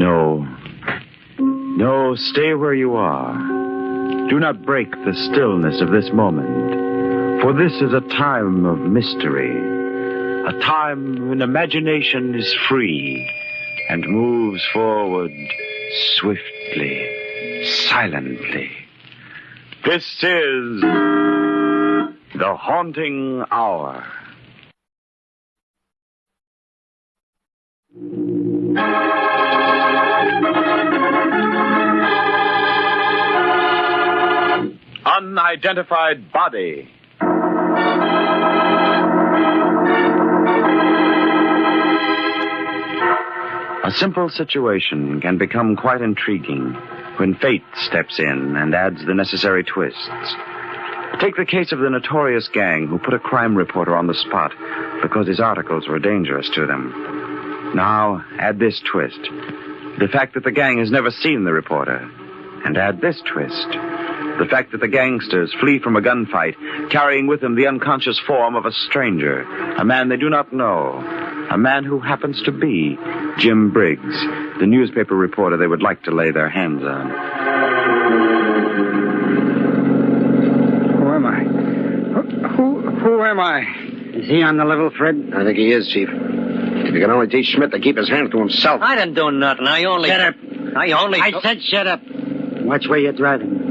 No. No, stay where you are. Do not break the stillness of this moment, for this is a time of mystery, a time when imagination is free and moves forward swiftly, silently. This is The Haunting Hour. Unidentified body. A simple situation can become quite intriguing when fate steps in and adds the necessary twists. Take the case of the notorious gang who put a crime reporter on the spot because his articles were dangerous to them. Now, add this twist. The fact that the gang has never seen the reporter. And add this twist. The fact that the gangsters flee from a gunfight, carrying with them the unconscious form of a stranger, a man they do not know, a man who happens to be Jim Briggs, the newspaper reporter they would like to lay their hands on. Who am I? Who am I? Is he on the level, Fred? I think he is, Chief. If you can only teach Schmidt to keep his hands to himself. I didn't do nothing. Shut up. I said shut up. Watch where you're driving.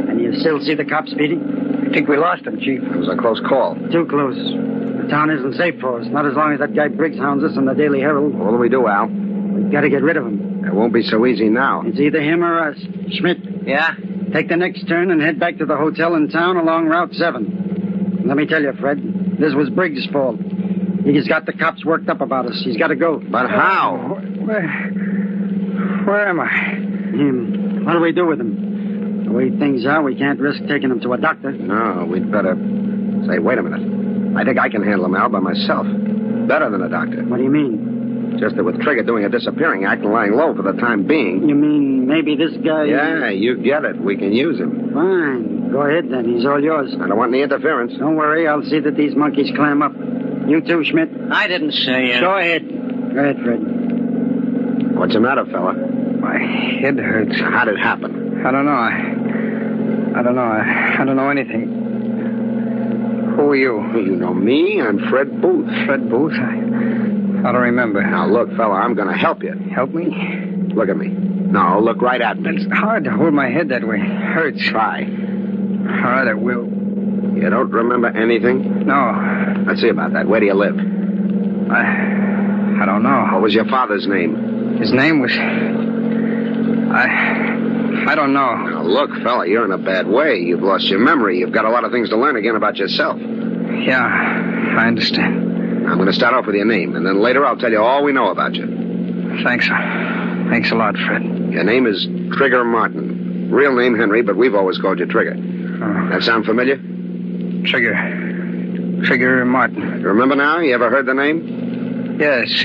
And you still see the cops, Speedy? I think we lost him, Chief. It was a close call. Too close. The town isn't safe for us. Not as long as that guy Briggs hounds us in the Daily Herald. What do we do, Al? We've got to get rid of him. It won't be so easy now. It's either him or us. Schmidt. Yeah? Take the next turn and head back to the hotel in town along Route 7. Let me tell you, Fred, this was Briggs' fault. He's got the cops worked up about us. He's got to go. But how? Where am I? Him. What do we do with him? The way things are, we can't risk taking him to a doctor. No, we'd better... Say, wait a minute. I think I can handle him, Al, by myself. Better than a doctor. What do you mean? Just that with Trigger doing a disappearing act and lying low for the time being... You mean maybe this guy... Yeah, you get it. We can use him. Fine. Go ahead, then. He's all yours. I don't want any interference. Don't worry. I'll see that these monkeys clam up. You too, Schmidt? I didn't say it. Go ahead. Go ahead, Fred. What's the matter, fella? My head hurts. How'd it happen? I don't know. I don't know anything. Who are you? You know me. I'm Fred Booth. Fred Booth? I don't remember. Now, look, fella, I'm going to help you. Help me? Look at me. No, look right at me. It's hard to hold my head that way. It hurts. Try. All right, I will. You don't remember anything? No. Let's see about that. Where do you live? I don't know. What was your father's name? His name was... I don't know. Now, look, fella, you're in a bad way. You've lost your memory. You've got a lot of things to learn again about yourself. Yeah, I understand. I'm going to start off with your name, and then later I'll tell you all we know about you. Thanks. Thanks a lot, Fred. Your name is Trigger Martin. Real name Henry, but we've always called you Trigger. That sound familiar? Trigger Martin. You remember now? You ever heard the name? Yes.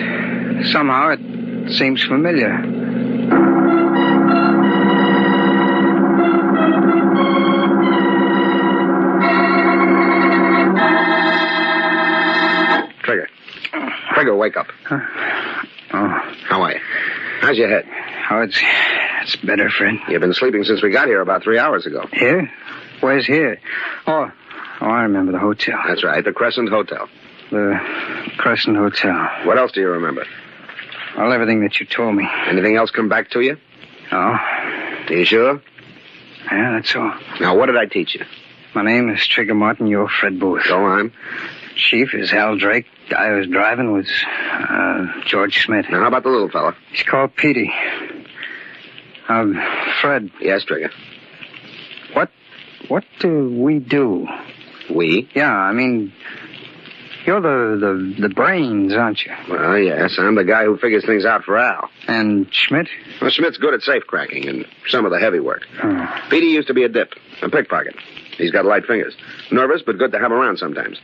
Somehow it seems familiar. Trigger, wake up. Oh. How are you? How's your head? Oh, it's better, Fred. You've been sleeping since we got here about 3 hours ago. Here? Where's here? Oh, I remember the hotel. That's right, the Crescent Hotel. The Crescent Hotel. What else do you remember? Well, everything that you told me. Anything else come back to you? No. Are you sure? Yeah, that's all. Now, what did I teach you? My name is Trigger Martin. You're Fred Booth. Go on. Chief is Al Drake. Guy who was driving was George Smith. Now, how about the little fella? He's called Petey. Fred. Yes, Trigger. What do we do? We? Yeah, I mean, you're the brains, aren't you? Well, yes, I'm the guy who figures things out for Al. And Schmidt? Well, Schmidt's good at safe cracking and some of the heavy work. Oh. Petey used to be a dip, a pickpocket. He's got light fingers. Nervous, but good to have around sometimes.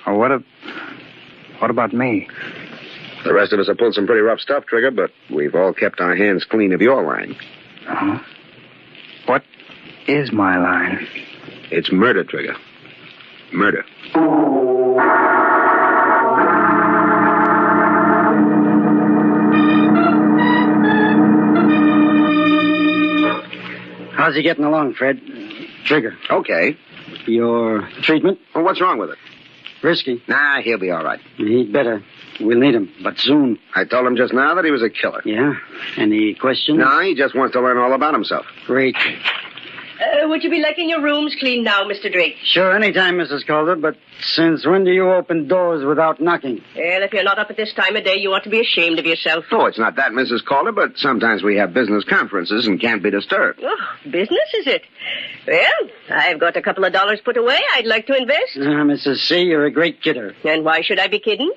Oh, what about me? The rest of us have pulled some pretty rough stuff, Trigger, but we've all kept our hands clean of your line. Uh-huh. What is my line? It's murder, Trigger. Murder. How's he getting along, Fred? Trigger. Okay. Your treatment? Well, what's wrong with it? Risky. Nah, he'll be all right. He'd better. We'll need him, but soon. I told him just now that he was a killer. Yeah? Any questions? No, he just wants to learn all about himself. Great. Would you be liking your rooms cleaned now, Mr. Drake? Sure, anytime, Mrs. Calder, but since when do you open doors without knocking? Well, if you're not up at this time of day, you ought to be ashamed of yourself. Oh, it's not that, Mrs. Calder, but sometimes we have business conferences and can't be disturbed. Oh, business, is it? Well, I've got a couple of dollars put away I'd like to invest. Mrs. C., you're a great kidder. And why should I be kidding?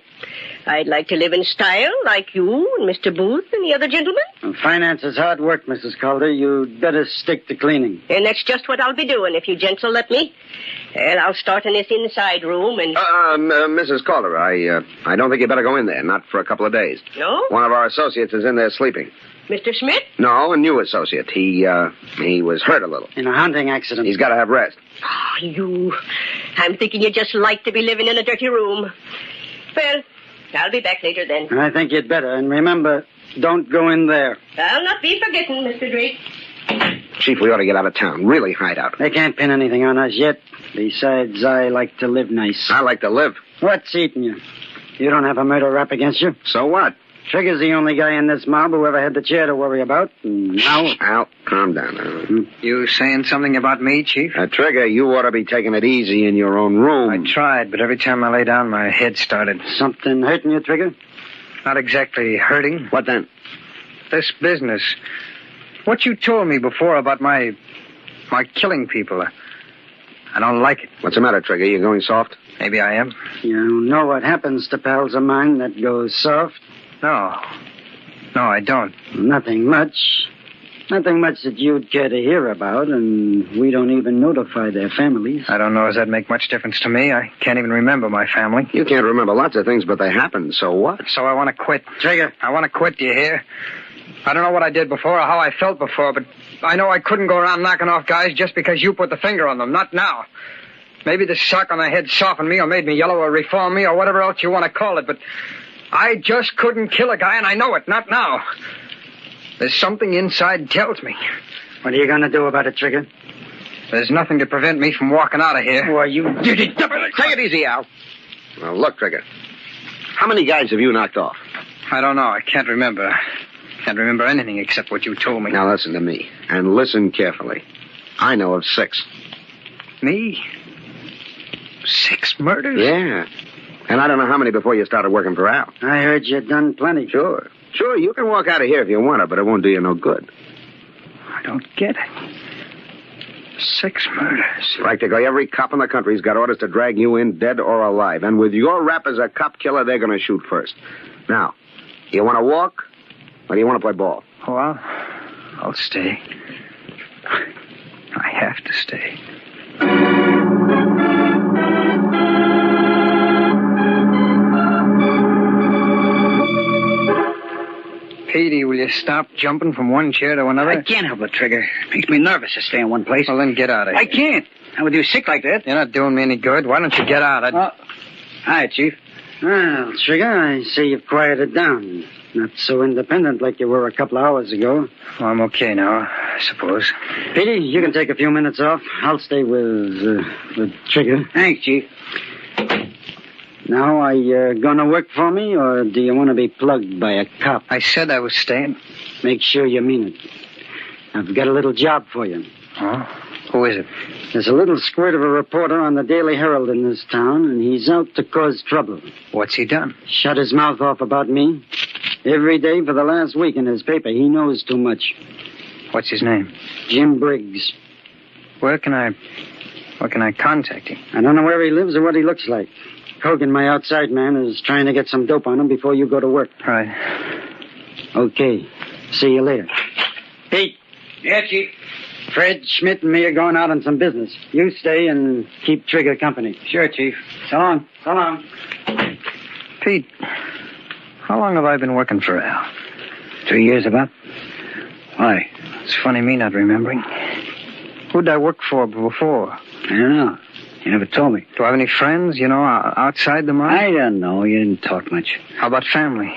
I'd like to live in style like you and Mr. Booth and the other gentlemen. Finance is hard work, Mrs. Calder. You'd better stick to cleaning. And that's just what I'll be doing if you gents will let me. Well, I'll start in this inside room and... Mrs. Calder, I don't think you better go in there, not for a couple of days. No? One of our associates is in there sleeping. Mr. Smith? No, a new associate. He was hurt a little. In a hunting accident. He's got to have rest. Oh, you. I'm thinking you'd just like to be living in a dirty room. Well, I'll be back later then. I think you'd better. And remember, don't go in there. I'll not be forgetting, Mr. Drake. Chief, we ought to get out of town. Really hide out. They can't pin anything on us yet. Besides, I like to live nice. I like to live. What's eating you? You don't have a murder rap against you? So what? Trigger's the only guy in this mob who ever had the chair to worry about. And now... Al, calm down. You saying something about me, Chief? Trigger, you ought to be taking it easy in your own room. I tried, but every time I lay down, my head started. Something hurting you, Trigger? Not exactly hurting. What then? This business. What you told me before about my killing people. I don't like it. What's the matter, Trigger? You going soft? Maybe I am. You know what happens to pals of mine that goes soft? No, I don't. Nothing much. Nothing much that you'd care to hear about, and we don't even notify their families. I don't know if that make much difference to me. I can't even remember my family. You can't remember lots of things, but they happened, so what? So I want to quit. Trigger. I want to quit, do you hear? I don't know what I did before or how I felt before, but I know I couldn't go around knocking off guys just because you put the finger on them. Not now. Maybe the sock on the head softened me or made me yellow or reformed me or whatever else you want to call it, but I just couldn't kill a guy, and I know it. Not now. There's something inside tells me. What are you going to do about it, Trigger? There's nothing to prevent me from walking out of here. Why, you dirty... Take it easy, Al. Well, look, Trigger. How many guys have you knocked off? I don't know. I can't remember. Can't remember anything except what you told me. Now listen to me, and listen carefully. I know of 6. Me? 6 murders? Yeah. And I don't know how many before you started working for Al. I heard you'd done plenty. Sure, you can walk out of here if you want to, but it won't do you no good. I don't get it. 6 murders. Practically every cop in the country's got orders to drag you in dead or alive. And with your rap as a cop killer, they're going to shoot first. Now, you want to walk, or do you want to play ball? Oh, I'll stay. I have to stay. Petey, will you stop jumping from one chair to another? I can't help it, Trigger. Makes me nervous to stay in one place. Well, then get out of here. I can't. I would do sick like that. You're not doing me any good. Why don't you get out? Hi, Chief. Well, Trigger, I see you've quieted down. Not so independent like you were a couple of hours ago. Well, I'm okay now, I suppose. Petey, you can take a few minutes off. I'll stay with Trigger. Thanks, Chief. Now, are you gonna work for me, or do you want to be plugged by a cop? I said I was staying. Make sure you mean it. I've got a little job for you. Oh? Who is it? There's a little squirt of a reporter on the Daily Herald in this town, and he's out to cause trouble. What's he done? Shut his mouth off about me. Every day for the last week in his paper. He knows too much. What's his name? Jim Briggs. Where can I contact him? I don't know where he lives or what he looks like. Hogan, my outside man, is trying to get some dope on him before you go to work. Right. Okay. See you later. Pete. Yeah, Chief. Fred, Schmidt, and me are going out on some business. You stay and keep Trigger company. Sure, Chief. So long. So long. Pete, how long have I been working for Al? 2 years about. Why? It's funny me not remembering. Who'd I work for before? I don't know. You never told me. Do I have any friends, outside the mine? I don't know. You didn't talk much. How about family?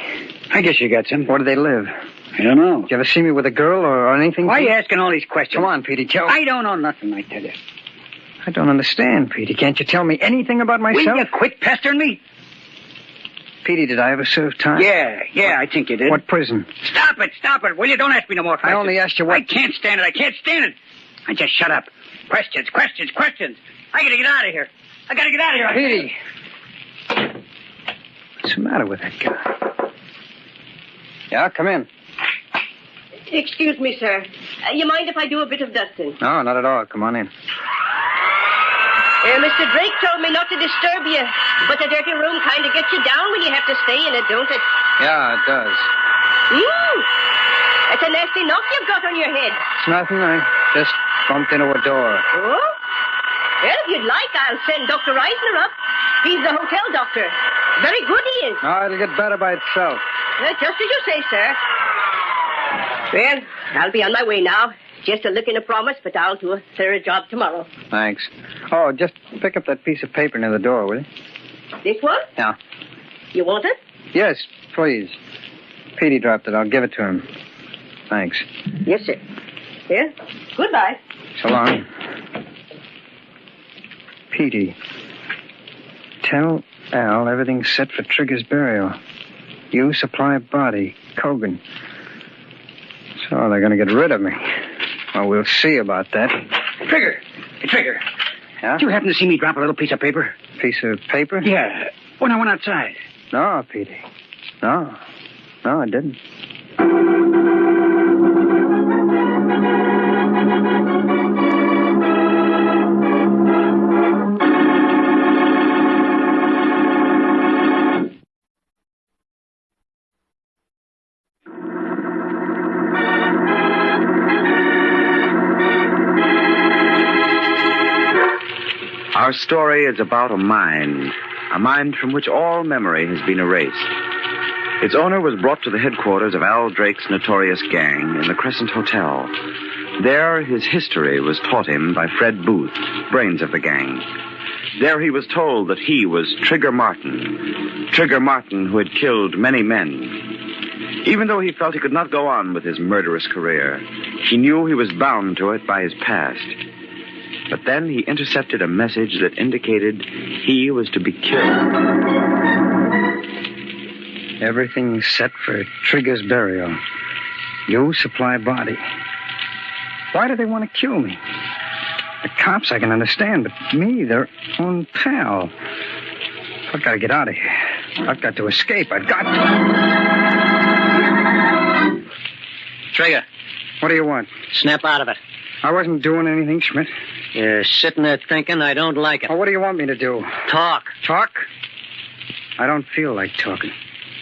I guess you got some. Where do they live? I don't know. Did you ever see me with a girl or anything? Why are you asking all these questions? Come on, Petey, tell me. I don't know nothing, I tell you. I don't understand, Petey. Can't you tell me anything about myself? Will you quit pestering me? Petey, did I ever serve time? Yeah, I think you did. What prison? Stop it, will you? Don't ask me no more questions. I only asked you what... I can't stand it. I just shut up. Questions. I gotta get out of here. Petey! What's the matter with that guy? Yeah, come in. Excuse me, sir. You mind if I do a bit of dusting? No, not at all. Come on in. Mr. Drake told me not to disturb you, but the dirty room kind of gets you down when you have to stay in it, don't it? Yeah, it does. That's a nasty knock you've got on your head. It's nothing. I just bumped into a door. Oh? Well, if you'd like, I'll send Dr. Eisner up. He's the hotel doctor. Very good he is. No, it'll get better by itself. Just as you say, sir. Well, I'll be on my way now. Just a lick and a promise, but I'll do a thorough job tomorrow. Thanks. Oh, just pick up that piece of paper near the door, will you? This one? Yeah. You want it? Yes, please. Petey dropped it. I'll give it to him. Thanks. Yes, sir. Here. Goodbye. So long. Petey, tell Al everything's set for Trigger's burial. You supply body, Cogan. So they're going to get rid of me. Well, we'll see about that. Trigger. Yeah? Did you happen to see me drop a little piece of paper? Piece of paper? Yeah, when I went outside. No, Petey. No, I didn't. Our story is about a mind from which all memory has been erased. Its owner was brought to the headquarters of Al Drake's notorious gang in the Crescent Hotel. There, his history was taught him by Fred Booth, brains of the gang. There he was told that he was Trigger Martin who had killed many men. Even though he felt he could not go on with his murderous career, he knew he was bound to it by his past. But then he intercepted a message that indicated he was to be killed. Everything's set for Trigger's burial. You supply body. Why do they want to kill me? The cops I can understand, but me, their own pal. I've got to get out of here. I've got to escape. I've got to. Trigger, What do you want? snap out of it. I wasn't doing anything, Schmidt. You're sitting there thinking I don't like it. Oh, what do you want me to do? Talk. Talk? I don't feel like talking.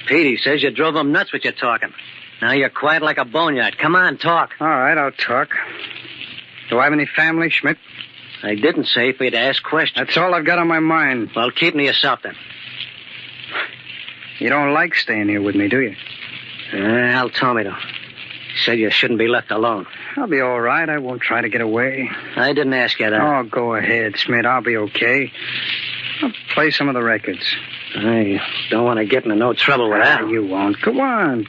Petey says you drove him nuts with your talking. Now you're quiet like a boneyard. Come on, talk. All right, I'll talk. Do I have any family, Schmidt? I didn't say for you to ask questions. That's all I've got on my mind. Well, keep to yourself then. You don't like staying here with me, do you? Al told me to. He said you shouldn't be left alone. I'll be all right. I won't try to get away. I didn't ask you that. Oh, go ahead, Schmidt. I'll be okay. I'll play some of the records. I don't want to get into no trouble with Al. You won't. Go on.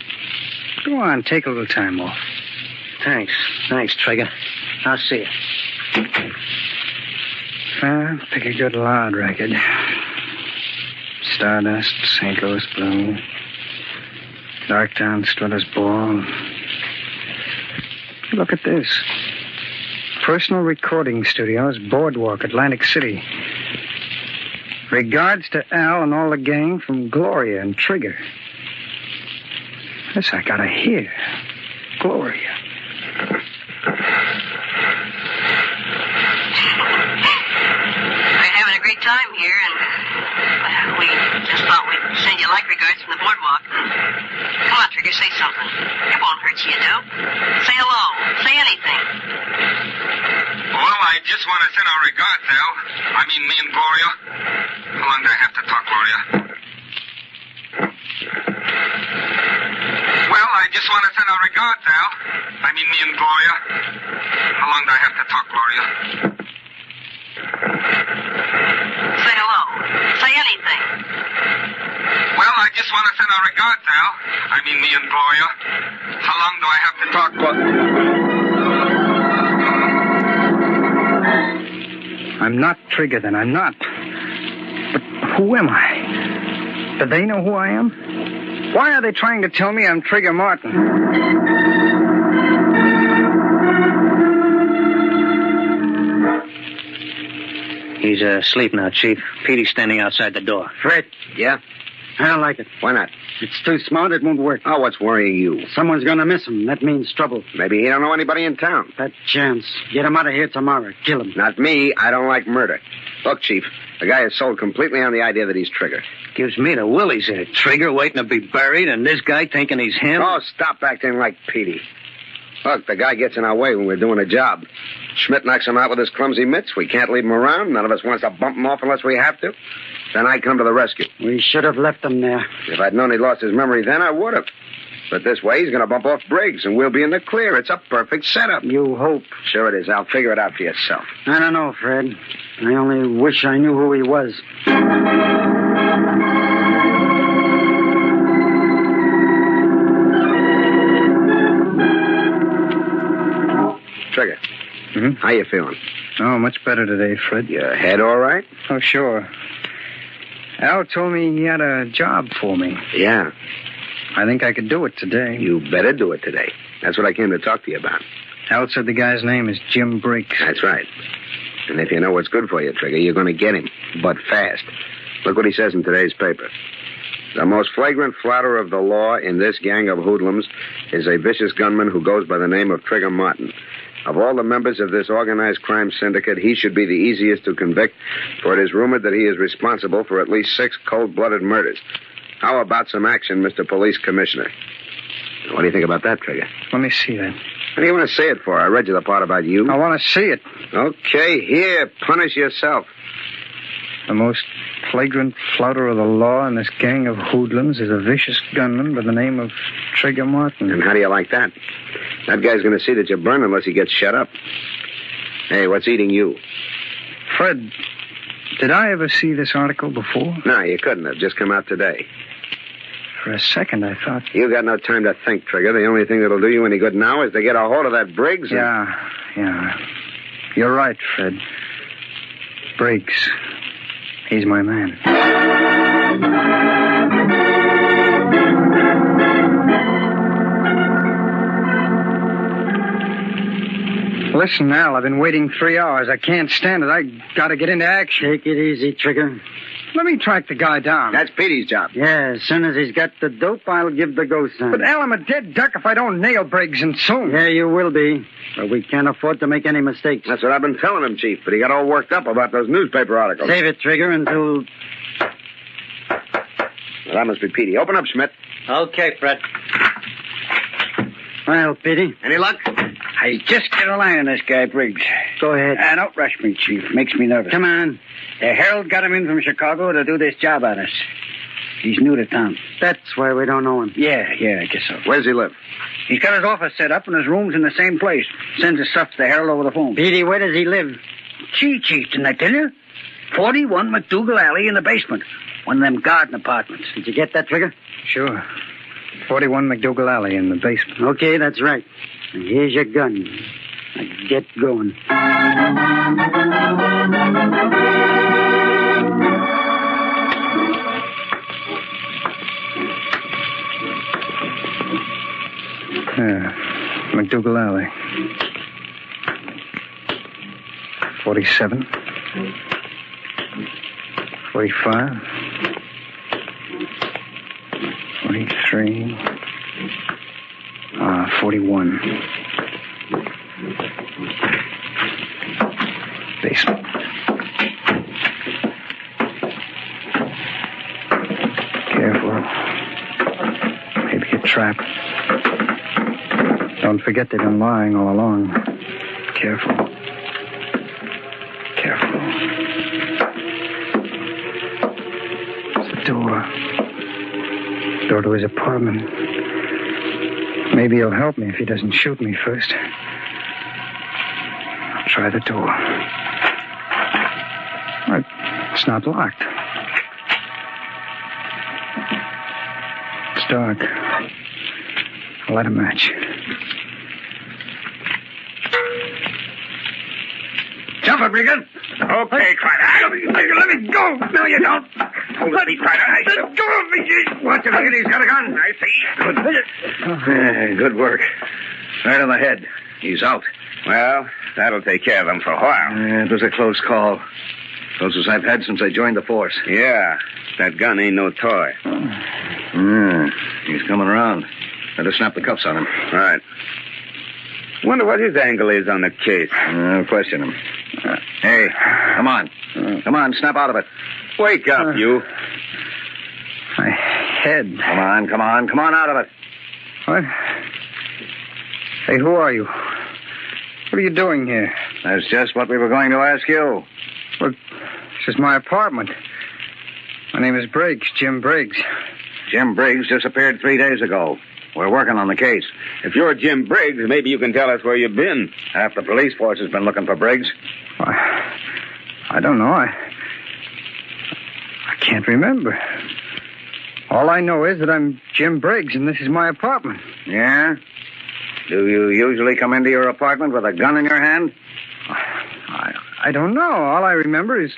Go on. Take a little time off. Thanks, Trigger. I'll see you. Pick a good loud record. Stardust, St. Louis Blue, Darktown, Strutter's Ball. Look at this. Personal recording studios, Boardwalk, Atlantic City. Regards to Al and all the gang from Gloria and Trigger. This I gotta hear. Gloria. We're having a great time here, and we just thought we'd send you like regards from the boardwalk. Come on, Trigger, say something. It won't hurt you, Say hello. Say anything. Well, I just want to send our regards, Al. I mean, me and Gloria. How long do I have to talk, Gloria? Well, I just want to send our regards, Al. I mean, me and Gloria. How long do I have to talk, Gloria? Say hello. Say anything. Well, I just want to send our regards, Al. I mean, me and Gloria. How long do I have to talk for? I'm not Trigger, then. I'm not. But who am I? Do they know who I am? Why are they trying to tell me I'm Trigger Martin? He's asleep now, Chief. Petey's standing outside the door. Fred, Yeah? I don't like it. Why not? It's too smart. It won't work. Oh, what's worrying you? Someone's going to miss him. That means trouble. Maybe he don't know anybody in town. That chance. Get him out of here tomorrow. Kill him. Not me. I don't like murder. Look, Chief, the guy is sold completely on the idea that he's Trigger. Gives me the willies there. Trigger waiting to be buried, and this guy thinking he's him. Oh, stop acting like Petey. Look, the guy gets in our way when we're doing a job. Schmidt knocks him out with his clumsy mitts. We can't leave him around. None of us wants to bump him off unless we have to. Then I come to the rescue. We should have left him there. If I'd known he'd lost his memory then, I would have. But this way, he's going to bump off Briggs, and we'll be in the clear. It's a perfect setup. You hope. Sure it is. I'll figure it out for yourself. I don't know, Fred. I only wish I knew who he was. Trigger. Mm-hmm. How you feeling? Oh, much better today, Fred. Your head all right? Oh, sure. Al told me he had a job for me. Yeah. I think I could do it today. You better do it today. That's what I came to talk to you about. Al said the guy's name is Jim Briggs. That's right. And if you know what's good for you, Trigger, you're going to get him, but fast. Look what he says in today's paper. The most flagrant flouter of the law in this gang of hoodlums is a vicious gunman who goes by the name of Trigger Martin. Of all the members of this organized crime syndicate, he should be the easiest to convict, for it is rumored that he is responsible for at least 6 cold-blooded murders. How about some action, Mr. Police Commissioner? What do you think about that, Trigger? Let me see that. What do you want to say it for? I read you the part about you. I want to see it. Okay, here, punish yourself. The most flagrant flouter of the law in this gang of hoodlums is a vicious gunman by the name of Trigger Martin. And how do you like that? That guy's going to see that you burn unless he gets shut up. Hey, what's eating you? Fred, did I ever see this article before? No, you couldn't have. Just come out today. For a second, I thought... You got no time to think, Trigger. The only thing that'll do you any good now is to get a hold of that Briggs. Yeah. You're right, Fred. Briggs. He's my man. Listen, Al, I've been waiting 3 hours. I can't stand it. I gotta get into action. Take it easy, Trigger. Let me track the guy down. That's Petey's job. Yeah, as soon as he's got the dope, I'll give the go sign. But, Al, I'm a dead duck if I don't nail Briggs, and soon. Yeah, you will be. But we can't afford to make any mistakes. That's what I've been telling him, Chief, but he got all worked up about those newspaper articles. Save it, Trigger, until... Well, that must be Petey. Open up, Schmidt. Okay, Fred. Well, Petey. Any luck? I just get a line on this guy, Briggs. Go ahead. Don't rush me, Chief. Makes me nervous. Come on. The Herald got him in from Chicago to do this job on us. He's new to town. That's why we don't know him. Yeah, I guess so. Where's he live? He's got his office set up and his room's in the same place. Sends his stuff to the Herald over the phone. Petey, where does he live? Gee, Chief, didn't I tell you? 41 McDougal Alley in the basement. One of them garden apartments. Did you get that, Trigger? Sure. 41 McDougal Alley in the basement. Okay, that's right. And here's your gun. Now get going. McDougal Alley. 47. 45. 43. 41. Basement. Careful. Maybe a trap. Don't forget they've been lying all along. Careful. Careful. It's the door. Door to his apartment. Maybe he'll help me if he doesn't shoot me first. I'll try the door. It's not locked. dark. I'll light a match. Jump it, Regan. Okay, Crider. Let me go. No, you don't. Hold it, Crider. Let go of me. Watch it, Regan. He's got a gun. I see. Good work. Right on the head. He's out. Well, that'll take care of him for a while. It was a close call. Closest I've had since I joined the force. Yeah, that gun ain't no toy. He's coming around. Better snap the cuffs on him. Right. Wonder what his angle is on the case. I'll question him. Hey, come on. Come on, snap out of it. Wake up, you. My head. Come on out of it. What? Hey, who are you? What are you doing here? That's just what we were going to ask you. Well, this is my apartment. My name is Briggs, Jim Briggs. Jim Briggs disappeared 3 days ago. We're working on the case. If you're Jim Briggs, maybe you can tell us where you've been. Half the police force has been looking for Briggs. I don't know. I can't remember. All I know is that I'm Jim Briggs, and this is my apartment. Yeah? Do you usually come into your apartment with a gun in your hand? I don't know. All I remember is...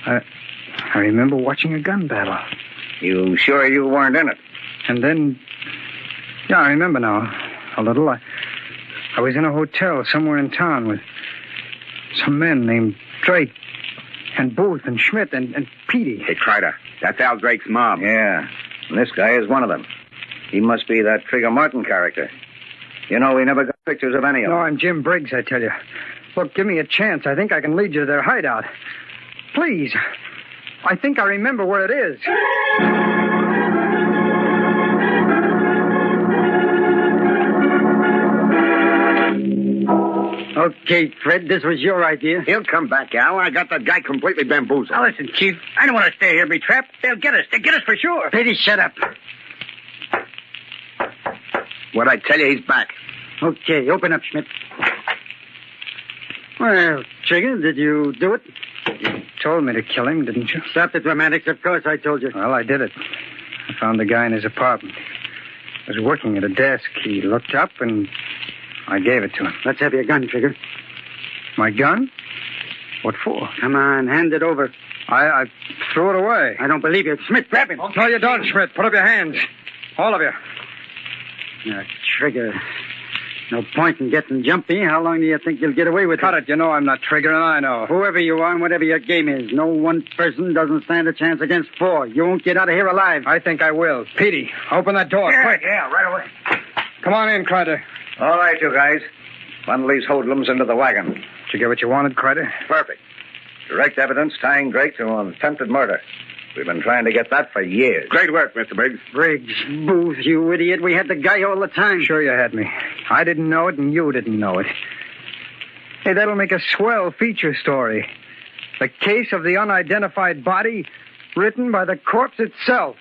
I remember watching a gun battle. You sure you weren't in it? And then... Yeah, I remember now. A little. I was in a hotel somewhere in town with some men named Drake and Booth and Schmidt and Petey. Hey, Crider, that's Al Drake's mob. Yeah, and this guy is one of them. He must be that Trigger Martin character. You know, we never got pictures of any of them. No, I'm Jim Briggs, I tell you. Look, give me a chance. I think I can lead you to their hideout. Please. I think I remember where it is. Okay, Fred, this was your idea. He'll come back, Al. I got that guy completely bamboozled. Now, listen, Chief. I don't want to stay here and be trapped. They'll get us. They'll get us for sure. Petey, shut up. What'd I tell you? He's back. Okay, open up, Schmidt. Well, Trigger, did you do it? You told me to kill him, didn't you? Stop the dramatics. Of course I told you. Well, I did it. I found the guy in his apartment. He was working at a desk. He looked up, and I gave it to him. Let's have your gun, Trigger. My gun? What for? Come on, hand it over. I threw it away. I don't believe you. Schmidt, grab him. No, you don't, Schmidt. Put up your hands. All of you. Now, Trigger, no point in getting jumpy. How long do you think you'll get away with Cut it. You know I'm not Trigger, and I know. Whoever you are and whatever your game is, no one person doesn't stand a chance against four. You won't get out of here alive. I think I will. Petey, open that door, quick. Yeah, right away. Come on in, Crider. All right, you guys. Bundle these hoodlums into the wagon. Did you get what you wanted, Crider? Perfect. Direct evidence tying Drake to an attempted murder. We've been trying to get that for years. Great work, Mr. Briggs. Briggs, Booth, you idiot. We had the guy all the time. Sure you had me. I didn't know it, and you didn't know it. Hey, that'll make a swell feature story. The case of the unidentified body, written by the corpse itself.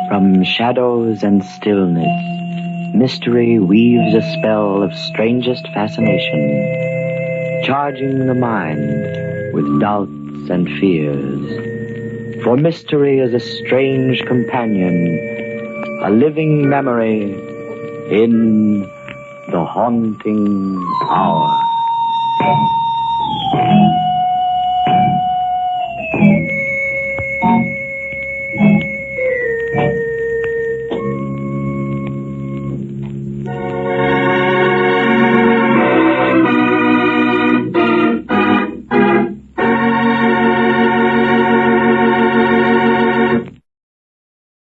From shadows and stillness, mystery weaves a spell of strangest fascination, charging the mind with doubts and fears. For mystery is a strange companion, a living memory in the haunting hour.